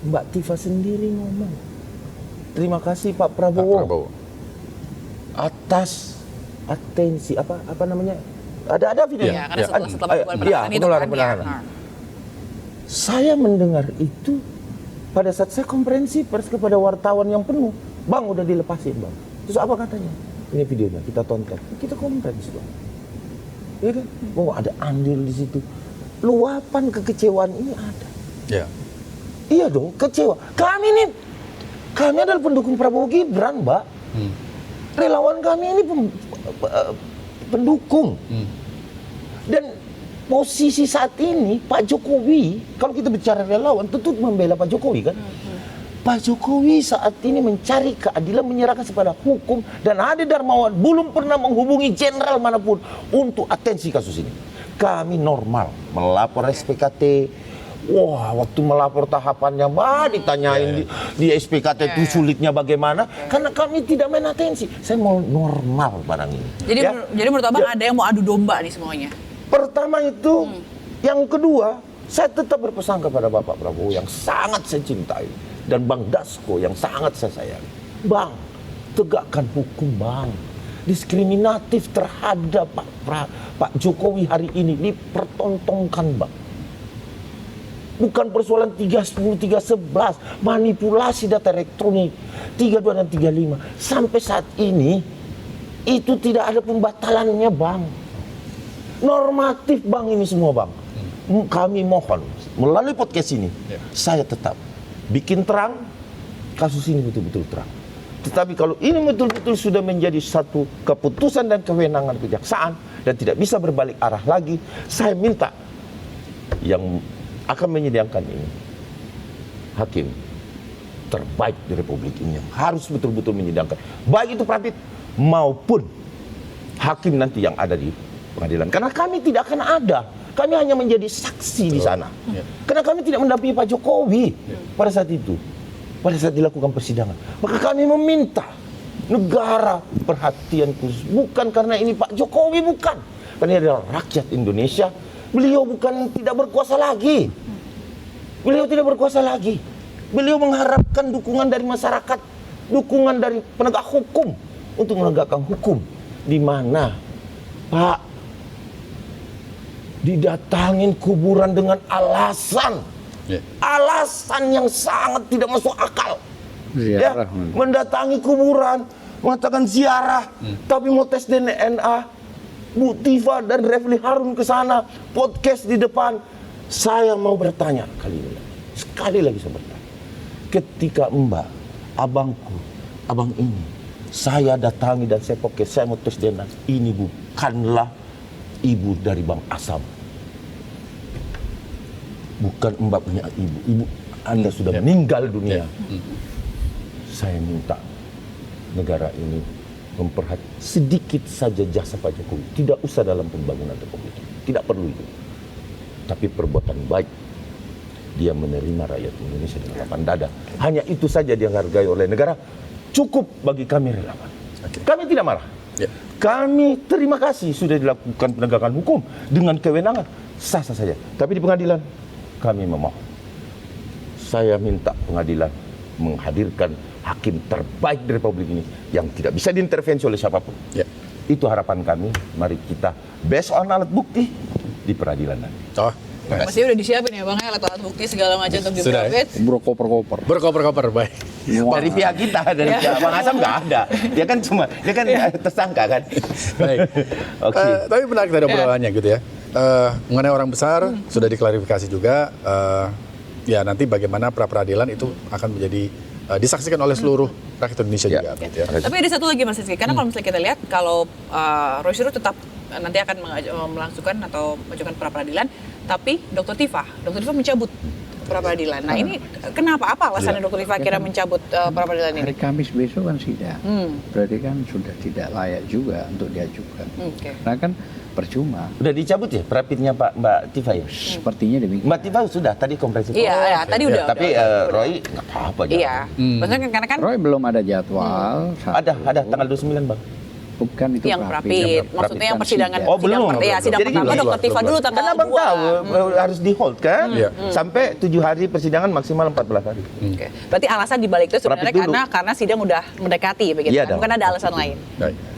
Mbak Tifa sendiri ngomong, terima kasih Pak Prabowo, Pak Prabowo. atas atensi apa namanya? Ada video. Ya, karena setelah Iya, penularan itu kan penularan. ya. Saya mendengar itu pada saat saya konferensi pers kepada wartawan yang penuh, Bang udah dilepasin Bang. Terus apa katanya? Ini videonya kita tonton, kita konferensi Bang. Ya kan? Oh ada andil di situ. Luapan kekecewaan ini ada. Ya. Iya dong, kecewa. Kami adalah pendukung Prabowo Gibran, Mbak. Relawan kami ini pendukung. Dan posisi saat ini Pak Jokowi, kalau kita bicara relawan, tentu membela Pak Jokowi kan. Pak Jokowi saat ini mencari keadilan, menyerahkan kepada hukum, dan Ade Darmawan belum pernah menghubungi jenderal manapun untuk atensi kasus ini. Kami normal melapor SPKT. Wah, waktu melapor tahapannya, ditanyain di SPKT itu sulitnya bagaimana? Karena kami tidak main atensi. Saya mau normal barang ini. Jadi menurut Abang ada yang mau adu domba nih semuanya. Pertama itu, yang kedua, saya tetap berpesan kepada Bapak Prabowo yang sangat saya cintai dan Bang Dasko yang sangat saya sayangi. Bang, tegakkan hukum Bang. Diskriminatif terhadap Pak Jokowi hari ini dipertontonkan Bang. Bukan persoalan 310, 311, manipulasi data elektronik 32 dan 35. Sampai saat ini itu tidak ada pembatalannya Bang. Normatif Bang ini semua Bang. Kami mohon melalui podcast ini, saya tetap bikin terang kasus ini betul-betul terang. Tetapi kalau ini betul-betul sudah menjadi satu keputusan dan kewenangan kejaksaan dan tidak bisa berbalik arah lagi, saya minta yang akan menyidangkan ini hakim terbaik di Republik ini yang harus betul-betul menyidangkan, baik itu Pradip maupun hakim nanti yang ada di pengadilan. Karena kami tidak akan ada, kami hanya menjadi saksi di sana. Karena kami tidak mendampingi Pak Jokowi pada saat itu, pada saat dilakukan persidangan. Maka kami meminta negara perhatian khusus, bukan karena ini Pak Jokowi, bukan, karena ini adalah rakyat Indonesia. Beliau bukan tidak berkuasa lagi. Beliau tidak berkuasa lagi. Beliau mengharapkan dukungan dari masyarakat, dukungan dari penegak hukum untuk menegakkan hukum. Di mana Pak didatangin kuburan dengan alasan Ya. alasan yang sangat tidak masuk akal. Ziarah. Mendatangi kuburan, mengatakan ziarah, tapi mau tes DNA. Bu Tifa dan Refli Harun ke sana, podcast di depan. Saya mau bertanya kali ini, sekali lagi saya bertanya. Ketika Mbak, abangku, abang ini, saya datangi dan saya podcast, saya mau tes DNA. Ini bukanlah ibu dari Bang Asam. Bukan Mbak punya ibu. Ibu Anda sudah meninggal dunia. Saya minta negara ini memperhatikan sedikit saja jasa Pak Jokowi. Tidak usah dalam pembangunan Republik ini. Tidak perlu itu. Tapi perbuatan baik. Dia menerima rakyat Indonesia dengan lapang dada. Hanya itu saja dia hargai oleh negara. Cukup bagi kami relawan. Kami tidak marah. Kami terima kasih sudah dilakukan penegakan hukum dengan kewenangan. Sah-sah saja. Tapi di pengadilan kami memohon. Saya minta pengadilan menghadirkan hakim terbaik di Republik ini yang tidak bisa diintervensi oleh siapapun. Itu harapan kami. Mari kita based on alat bukti di peradilan nanti. Masih udah disiapin ya Bang, alat bukti segala macam untuk Sudah, diprofit. Berkoper-koper. Berkoper-koper, baik. Dari pihak kita, dari pihak Bang Asam nggak ada. Dia kan tersangka kan. Baik. Oke. Tapi menarik tadi obrolannya gitu ya. Mengenai orang besar sudah diklarifikasi juga. Ya nanti bagaimana pra peradilan itu akan menjadi disaksikan oleh seluruh rakyat Indonesia juga. Gitu ya. Tapi ada satu lagi Mas Rizky, karena kalau misalnya kita lihat kalau Roy Suryo tetap nanti akan melangsungkan atau mengajukan pra peradilan, tapi Dr. Tifa mencabut pra peradilan. Nah ini kenapa? Apa alasannya Dr. Tifa kira mencabut pra peradilan ini? Hari Kamis besok kan sidang. Berarti kan sudah tidak layak juga untuk diajukan. Karena kan percuma. Udah dicabut ya perapitnya Mbak Tifa ya? Sepertinya demikian. Mbak Tifa sudah tadi konferensi. Iya, tadi udah. Tapi Roy nggak apa-apa. Iya. Maksudnya karena kan Roy belum ada jadwal. Ada tanggal 29 Bang. Bukan itu yang prapit, maksudnya yang persidangan. Oh belum. Ya, sidang Jadi pertama gini, Dr. Tifa dulu tanggal karena Abang 2. tahu harus di hold kan, sampai 7 hari persidangan maksimal 14 hari. Oke. Berarti alasan dibalik itu sebenarnya karena sidang udah mendekati begitu. Iya, Bukan ada alasan lain.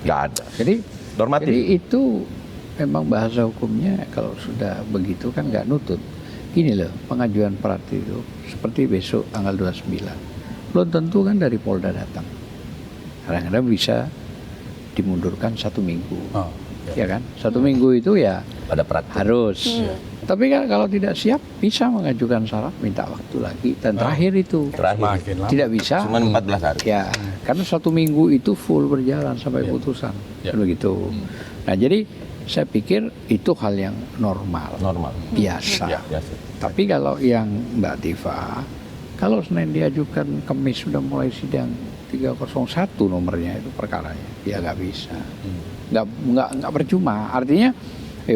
Nggak ada. Jadi Normatif. Jadi itu memang bahasa hukumnya kalau sudah begitu kan nggak nutut. Gini loh, pengajuan prat itu seperti besok tanggal 29. Belum tentu kan dari Polda datang. Kadang-kadang bisa dimundurkan 1 minggu. Ya kan? 1 minggu itu ya Pada prat. harus. Tapi kan kalau tidak siap bisa mengajukan syarat minta waktu lagi dan terakhir itu Terakhir. tidak bisa. Cuman 14 hari. Ya, karena 1 minggu itu full berjalan sampai putusan. Begitu. Nah, jadi saya pikir itu hal yang normal. Biasa. Biasa. Tapi kalau yang Mbak Tifa, kalau Senin diajukan, Kamis sudah mulai sidang 301 nomornya itu perkaranya, ya nggak bisa, nggak percuma. Artinya,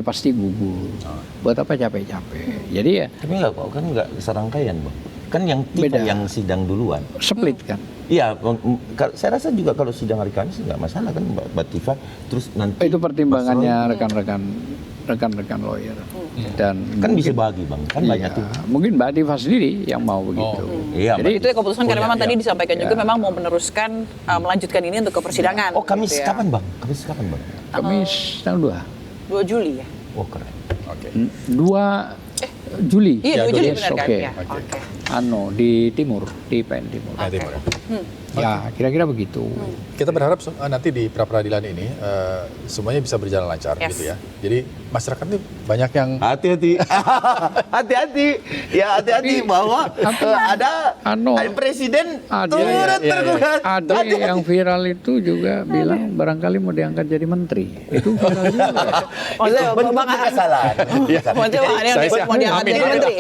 pasti gugur. Buat apa capek-capek? Jadi ya. Tapi nggak serangkaian Bang. Kan yang Tifa yang sidang duluan. Split kan? Iya, saya rasa juga kalau sidang hari Kamis nggak masalah kan Mbak Tifa. Terus nanti Itu pertimbangannya rekan-rekan lawyer. Dan kan bisa bagi Bang, kan banyak tuh. Mungkin Mbak Tifa sendiri yang mau begitu. Iya. Jadi itu keputusan karena memang tadi disampaikan juga memang mau meneruskan melanjutkan ini untuk ke persidangan. Oh Kamis gitu ya. kapan Bang? Kamis kapan Bang? Kamis tanggal 2 Juli ya. Oh keren. 2 Juli. Iya 2 Juli Yes, benar kan? oke. Ya. Oke. Di timur, di PN Timur. Ya, kira-kira begitu. Kita berharap nanti di pra peradilan ini semuanya bisa berjalan lancar gitu ya. Jadi masyarakat ini banyak yang Hati-hati. Hati-hati. Ya hati-hati bahwa ada presiden turut tergugat. Ada yang viral itu juga bilang barangkali mau diangkat jadi menteri. Itu viral juga. Maksudnya Bentuk kesalahan. Maksudnya ada yang mau diangkat jadi menteri.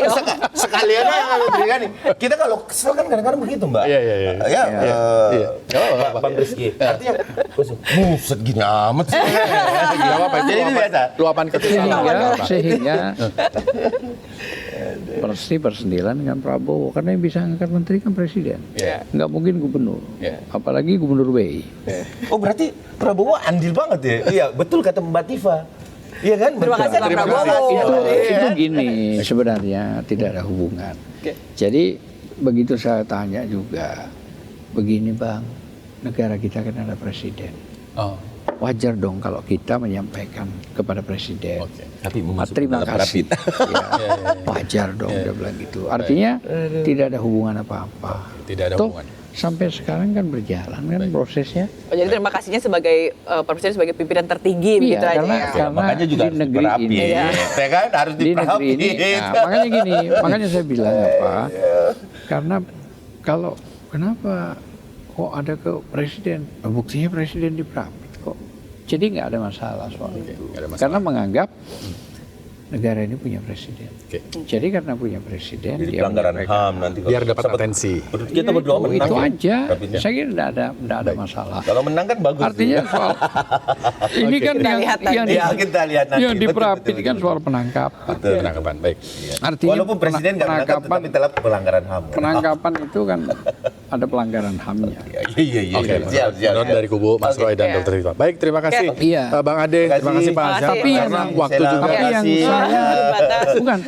Sekalian aja berikan nih. Kita kalau kesel kan kadang-kadang begitu Mbak. Ya, Bang Rizky. Artinya, buset gini amat sih. Jadi itu biasa. luapan kekesalan. Sehingga pasti bersendilan dengan Prabowo karena yang bisa angkat menteri kan presiden, nggak mungkin gubernur, apalagi gubernur BI. Oh berarti Prabowo andil banget ya? Iya betul kata Mbak Tifa. Iya kan? Terima kasih Pak Prabowo. Itu gini sebenarnya tidak ada hubungan. Jadi begitu saya tanya juga, begini Bang, negara kita kan ada presiden. wajar dong kalau kita menyampaikan kepada presiden. Oke. Tapi memasukkan Terima dalam kasih. rapid. Ya, wajar dong dia bilang gitu. Artinya tidak ada hubungan apa-apa. Tidak ada Toh, hubungan. sampai sekarang kan berjalan kan prosesnya. Oh, jadi terima kasihnya sebagai Pak Presiden sebagai pimpinan tertinggi Iya, begitu aja karena- ya. karena makanya juga di harus negeri dirapit. ini- Ya kan harus Di negeri ini, dirapit. nah, makanya gini, makanya saya bilang apa? Karena kenapa kok ada ke presiden? Buktinya presiden dirapit kok. Jadi nggak ada masalah soal itu. nggak ada masalah. Karena menganggap negara ini punya presiden. Oke. Jadi karena punya presiden, Jadi dia pelanggaran menyampaikan. HAM nanti. Biar dapat Sempat- atensi. Kita berdoa menang. itu ya, aja. rapidnya. Saya kira nggak ada masalah. Kalau menang kan bagus. Artinya juga. soal ini kan Kita lihat nanti. Ya, kita lihat nanti. yang Betul, diperapit betul, kan betul. soal penangkapan. Betul. Penangkapan, baik. Artinya Walaupun presiden nggak menangkap, penangkapan tapi telah pelanggaran HAM. penangkapan itu kan ada pelanggaran HAM-nya. Iya. Oke, Siap. menurut dari kubu Mas Roy dan Oke. Dr. Tifah. Baik, terima kasih. Iya. Bang Ade, terima kasih Pak Terima Azhar. kasih. Karena Tapi waktu yang- juga. Tapi yang kasih. saya Terbatas. bukan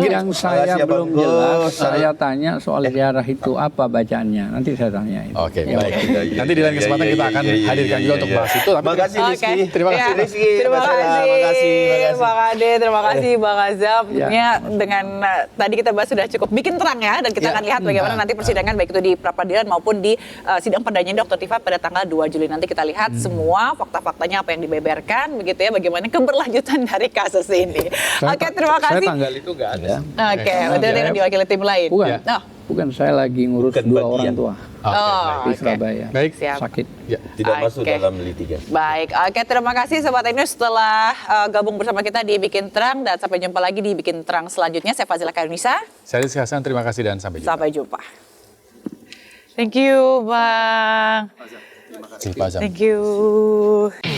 yang saya Makasih ya, belum Bang Gus. jelas, saya tanya soal ziarah itu apa bacaannya. Nanti saya tanya itu. Oke, Ya, baik. Iya, iya, Nanti di lain iya, kesempatan iya, kita iya, akan iya, hadirkan iya, juga iya, untuk iya. bahas itu. Tapi Makasih Oke. Rizky. Terima kasih, Ya. Rizky. Terima Mas kasih, Ade, makasih. Bang Ade, terima kasih Bang Azam. Ya. Tentunya dengan tadi kita bahas sudah cukup bikin terang ya, dan kita Ya. akan lihat bagaimana nanti persidangan baik itu di pra-peradilan maupun di sidang perdana Dr. Tifah pada tanggal 2 Juli nanti kita lihat semua fakta-faktanya apa yang dibeberkan begitu ya, bagaimana keberlanjutan dari kasus ini. Oke, terima Saya kasih. tanggal itu nggak ada. Oke, berarti akan diwakili tim lain. Bukan. Oh, Bukan, saya lagi ngurus Bukan 2 bagian. orang tua Oke, Oh, baik. di oke. Surabaya. Baik. Siap. Sakit. Ya. Tidak masuk Oke. dalam litigasi. Baik, oke, terima kasih Sobat News setelah gabung bersama kita di Bikin Terang, dan sampai jumpa lagi di Bikin Terang selanjutnya. Saya Fazila Kairunisa, Saya Rizky Hasan, terima kasih dan sampai jumpa. sampai jumpa. Thank you Bang, Terima kasih. thank you.